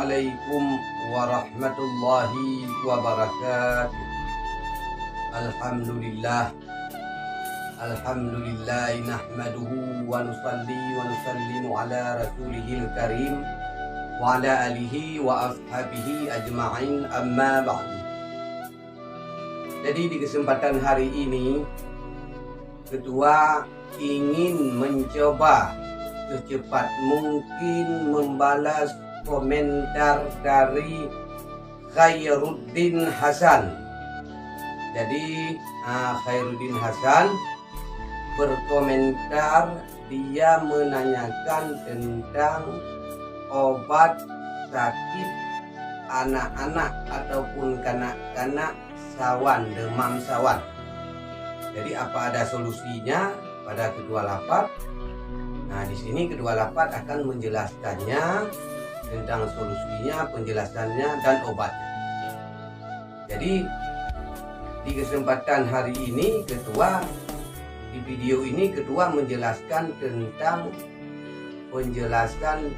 Assalamualaikum warahmatullahi wabarakatuh. Alhamdulillah nahmaduhu wa nusalli wa nusallimu ala rasulihil karim wa ala alihi wa ashabihi ajma'in, amma ba'du. Jadi di kesempatan hari ini Ketua ingin mencoba secepat mungkin membalas komentar dari Khairuddin Hasan. Jadi Khairuddin Hasan berkomentar, dia menanyakan tentang obat sakit anak-anak ataupun kanak-kanak sawan, demam sawan. Jadi apa ada solusinya pada kedua lapat? Nah, di sini kedua lapat akan menjelaskannya tentang solusinya, penjelasannya dan obatnya. Jadi di kesempatan hari ini di video ini Ketua menjelaskan tentang penjelasan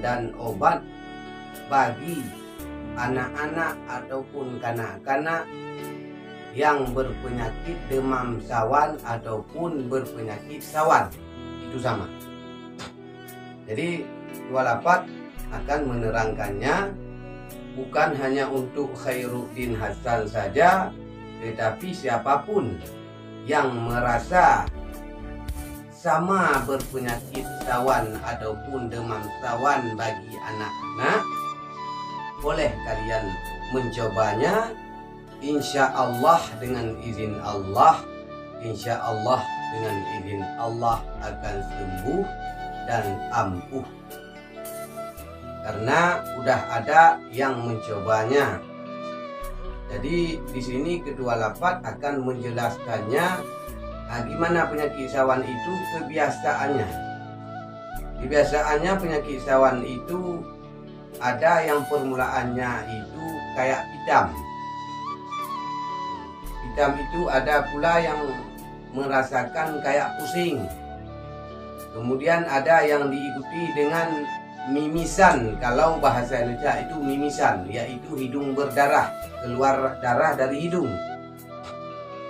dan obat bagi anak-anak ataupun kanak-kanak yang berpenyakit demam sawan ataupun berpenyakit sawan. Itu sama. Jadi Ketua Lapat akan menerangkannya bukan hanya untuk Khairuddin Hasan saja, tetapi siapapun yang merasa sama berpenyakit sawan ataupun demam sawan bagi anak-anak, boleh kalian mencobanya. Insya Allah dengan izin Allah, insya Allah dengan izin Allah akan sembuh dan ampuh. Karena udah ada yang mencobanya. Jadi di sini Ketua Lapat akan menjelaskannya gimana penyakit sawan itu kebiasaannya. Kebiasaannya penyakit sawan itu ada yang permulaannya itu kayak hitam. Hitam itu ada pula yang merasakan kayak pusing. Kemudian ada yang diikuti dengan mimisan. Kalau bahasa Indonesia itu mimisan, yaitu hidung berdarah, keluar darah dari hidung.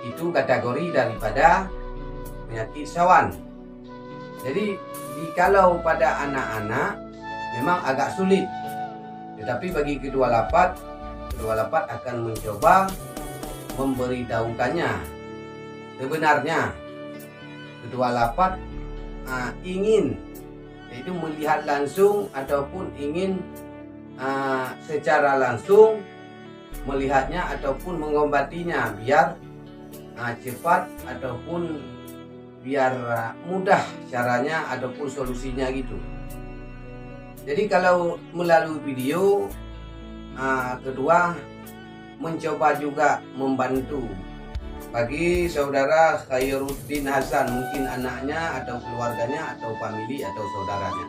Itu kategori daripada penyakit sawan. Jadi kalau pada anak-anak memang agak sulit. Tetapi bagi Ketua Lapat akan mencoba memberitahukannya. Sebenarnya Ketua Lapat ingin yaitu melihat langsung ataupun ingin secara langsung melihatnya ataupun mengobatinya biar cepat ataupun biar mudah caranya ataupun solusinya gitu. Jadi kalau melalui video kedua mencoba juga membantu bagi saudara Khairuddin Hasan, mungkin anaknya atau keluarganya atau famili atau saudaranya.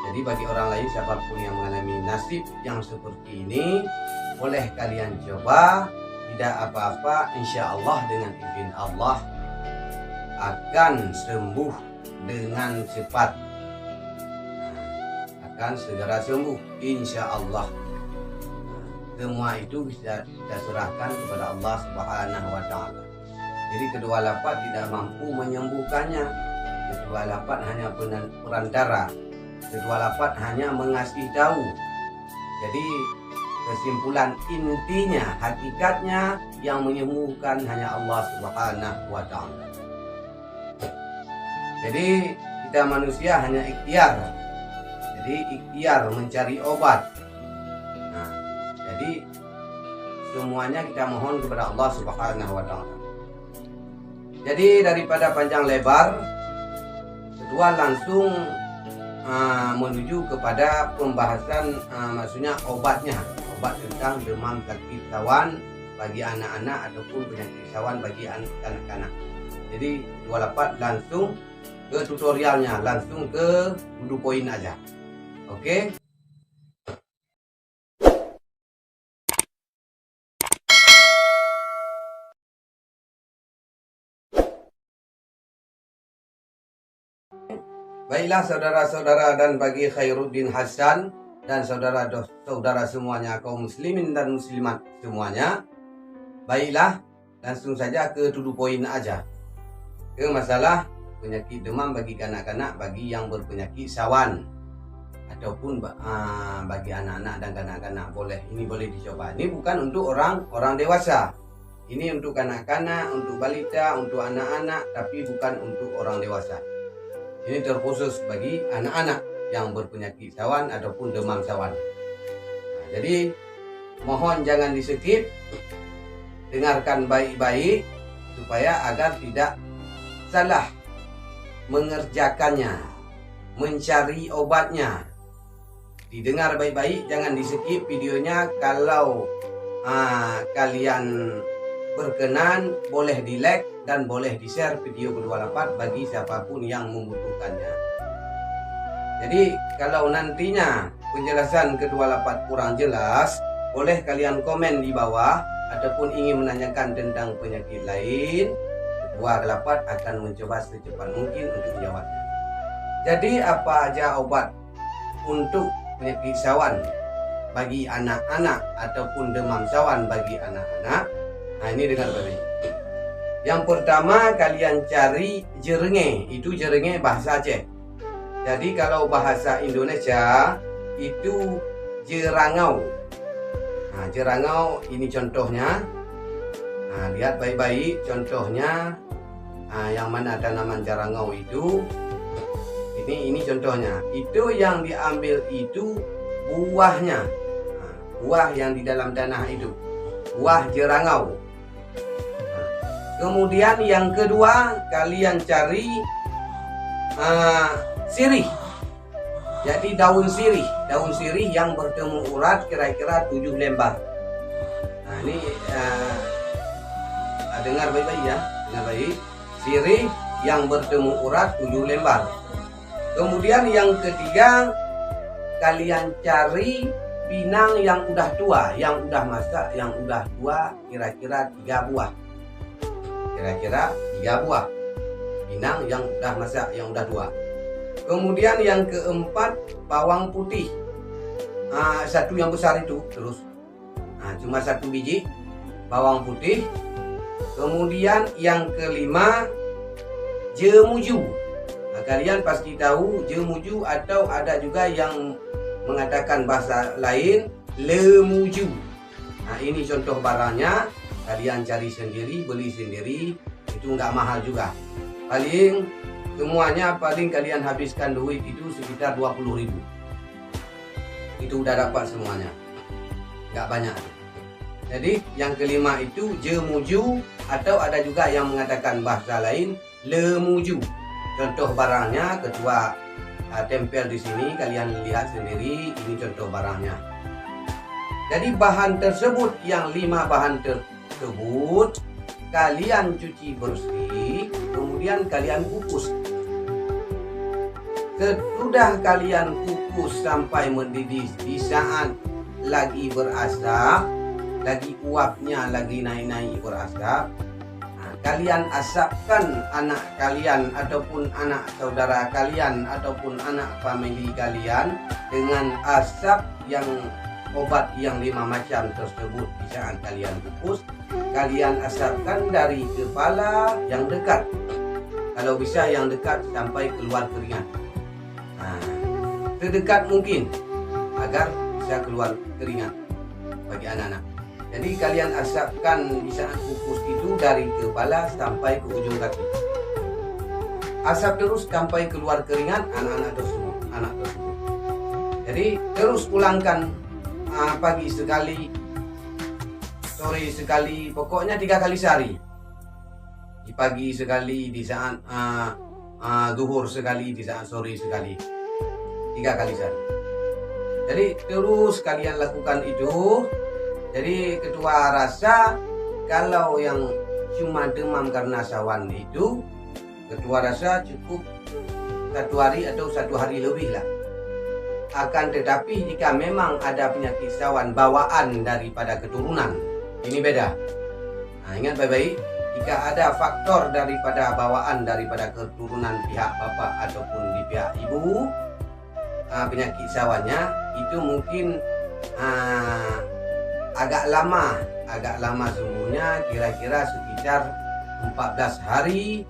Jadi bagi orang lain siapapun yang mengalami nasib yang seperti ini, boleh kalian coba, tidak apa-apa, insya Allah dengan izin Allah akan sembuh dengan cepat, akan segera sembuh insya Allah. Semua itu bisa kita serahkan kepada Allah Subhanahu wa Ta'ala. Jadi Ketua Lapat tidak mampu menyembuhkannya. Ketua Lapat hanya perantara. Ketua Lapat hanya mengasih tahu. Jadi kesimpulan intinya, hakikatnya yang menyembuhkan hanya Allah Subhanahu wa Ta'ala. Jadi kita manusia hanya ikhtiar. Jadi ikhtiar mencari obat. Jadi semuanya kita mohon kepada Allah Subhanahu wa Ta'ala. Jadi daripada panjang lebar, Ketua langsung menuju kepada pembahasan maksudnya obatnya, obat tentang demam sakit sawan bagi anak-anak ataupun penyakit sawan bagi anak-anak. Jadi Ketua Lapat langsung ke tutorialnya, langsung ke dulu poin aja. Oke. Baiklah saudara-saudara, dan bagi Khairuddin Hasan dan saudara-saudara semuanya, kaum muslimin dan muslimat semuanya. Baiklah, langsung saja ke to the point aja. Ke masalah penyakit demam bagi kanak-kanak, bagi yang berpenyakit sawan ataupun bagi anak-anak dan kanak-kanak ini boleh dicoba. Ini bukan untuk orang dewasa. Ini untuk kanak-kanak, untuk balita, untuk anak-anak, tapi bukan untuk orang dewasa. Ini terkhusus bagi anak-anak yang berpenyakit sawan ataupun demam sawan. Jadi mohon jangan di-skip, dengarkan baik-baik supaya agar tidak salah mengerjakannya, mencari obatnya. Didengar baik-baik, jangan di-skip videonya. Kalau kalian berkenan, boleh di-like dan boleh di-share video ke-28 bagi siapapun yang membutuhkannya. Jadi kalau nantinya penjelasan ke-28 kurang jelas, boleh kalian komen di bawah ataupun ingin menanyakan tentang penyakit lain. Ke-28 akan mencoba secepat mungkin untuk menjawabnya. Jadi apa aja obat untuk penyakit sawan bagi anak-anak ataupun demam sawan bagi anak-anak? Nah, ini dengar baik. Yang pertama kalian cari jerenge, itu jerenge bahasa Aceh. Jadi kalau bahasa Indonesia itu jerangau. Nah, jerangau ini contohnya. Nah, lihat baik-baik contohnya. Yang mana tanaman jerangau itu. Ini contohnya. Itu yang diambil itu buahnya. Nah, buah yang di dalam tanah itu. Buah jerangau. Nah, kemudian yang kedua kalian cari sirih. Jadi daun sirih yang bertemu urat kira-kira 7 lembar. Nah, ini dengar baik-baik ya, dengar baik. Sirih yang bertemu urat 7 lembar. Kemudian yang ketiga kalian cari pinang yang udah tua, yang udah masak, yang udah tua, kira-kira 3 buah. Kira-kira 3 buah. Pinang yang udah masak, yang udah tua. Kemudian yang keempat bawang putih. Satu yang besar itu terus. Cuma 1 biji bawang putih. Kemudian yang kelima jemuju. Kalian pasti tahu jemuju atau ada juga yang mengatakan bahasa lain lemuju. Ini contoh barangnya. Kalian cari sendiri, beli sendiri. Itu nggak mahal juga. Semuanya kalian habiskan duit itu sekitar 20.000. Itu udah dapat semuanya. Nggak banyak. Jadi yang kelima itu jemuju atau ada juga yang mengatakan bahasa lain lemuju. Contoh barangnya ketua tempel di sini, kalian lihat sendiri, ini contoh barangnya. Jadi bahan tersebut, yang 5 bahan tersebut kalian cuci bersih, kemudian kalian kukus. Sesudah kalian kukus sampai mendidih, di saat lagi berasap, lagi uapnya lagi naik-naik berasap, kalian asapkan anak kalian ataupun anak saudara kalian ataupun anak famili kalian dengan asap yang obat yang 5 macam tersebut. Di saat kalian kukus, kalian asapkan dari kepala yang dekat, kalau bisa yang dekat sampai keluar keringat. Sedekat mungkin agar bisa keluar keringat bagi anak-anak. Jadi kalian asapkan di saat kukus itu dari kepala sampai ke ujung kaki. Asap terus sampai keluar keringat anak tersebut. Jadi terus ulangkan pagi sekali, sore sekali, pokoknya 3 kali sehari. Di pagi sekali, di saat zuhur sekali, di saat sore sekali. 3 kali sehari. Jadi terus kalian lakukan itu. Jadi ketua rasa kalau yang cuma demam karena sawan itu, ketua rasa cukup 1 hari atau 1 hari lebih lah. Akan tetapi jika memang ada penyakit sawan bawaan daripada keturunan, ini beda. Ingat baik-baik, jika ada faktor daripada bawaan daripada keturunan pihak bapak ataupun di pihak ibu, penyakit syahwatnya itu mungkin agak lama sembuhnya, kira-kira sekitar 14 hari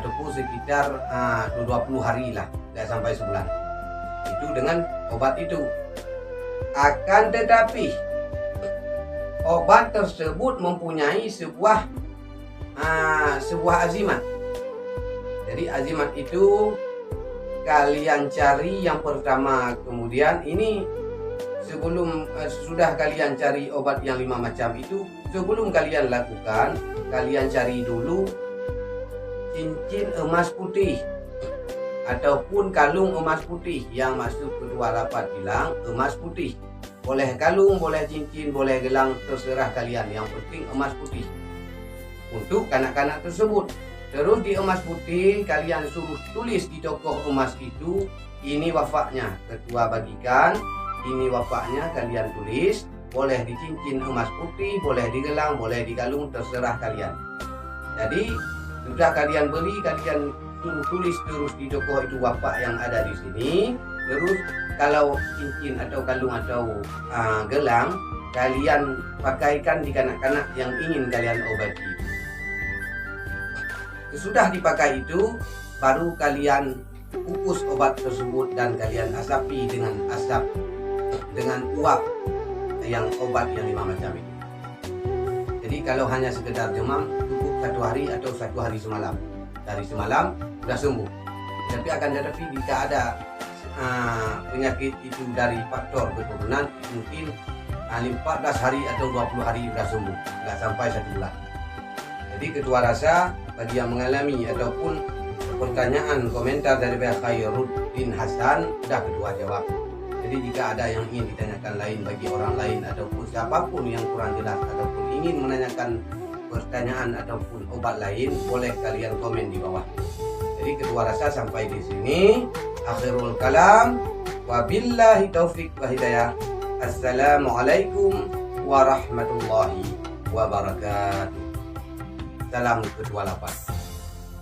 ataupun sekitar 20 hari lah, tidak sampai sebulan. Itu dengan obat itu. Akan tetapi obat tersebut mempunyai sebuah azimat. Jadi azimat itu kalian cari yang pertama, kemudian ini sebelum sudah kalian cari obat yang 5 macam itu, sebelum kalian lakukan, kalian cari dulu cincin emas putih ataupun kalung emas putih. Yang masuk ketua rapat bilang emas putih. Boleh kalung, boleh cincin, boleh gelang, terserah kalian. Yang penting emas putih untuk kanak-kanak tersebut. Terus di emas putih kalian suruh tulis di tokoh emas itu, ini wafaknya. Ketua bagikan, ini wafaknya, kalian tulis. Boleh di cincin emas putih, boleh di gelang, boleh di kalung, terserah kalian. Jadi sudah kalian beli, kalian suruh tulis terus di tokoh itu wafak yang ada di sini. Terus kalau cincin atau kalung atau gelang, kalian pakaikan di kanak-kanak yang ingin kalian obati. Sesudah dipakai itu, baru kalian kukus obat tersebut dan kalian asapi dengan uap yang obat yang 5 macam itu. Jadi kalau hanya sekedar demam, cukup 1 hari atau 1 hari semalam. Dari semalam sudah sembuh. Tapi akan tetapi jika ada penyakit itu dari faktor keturunan, mungkin 14 hari atau 20 hari sudah sembuh, nggak sampai 1 bulan. Jadi ketua rasa bagi yang mengalami ataupun pertanyaan komentar dari Khairuddin Hasan sudah ketua jawab. Jadi jika ada yang ingin ditanyakan lain bagi orang lain ataupun siapapun yang kurang jelas ataupun ingin menanyakan pertanyaan ataupun obat lain, boleh kalian komen di bawah. Jadi ketua rasa sampai di sini. Akhirul kalam. Wabillahi taufiq wa hidayah. Assalamualaikum warahmatullahi wabarakatuh. Salam ketua lapan.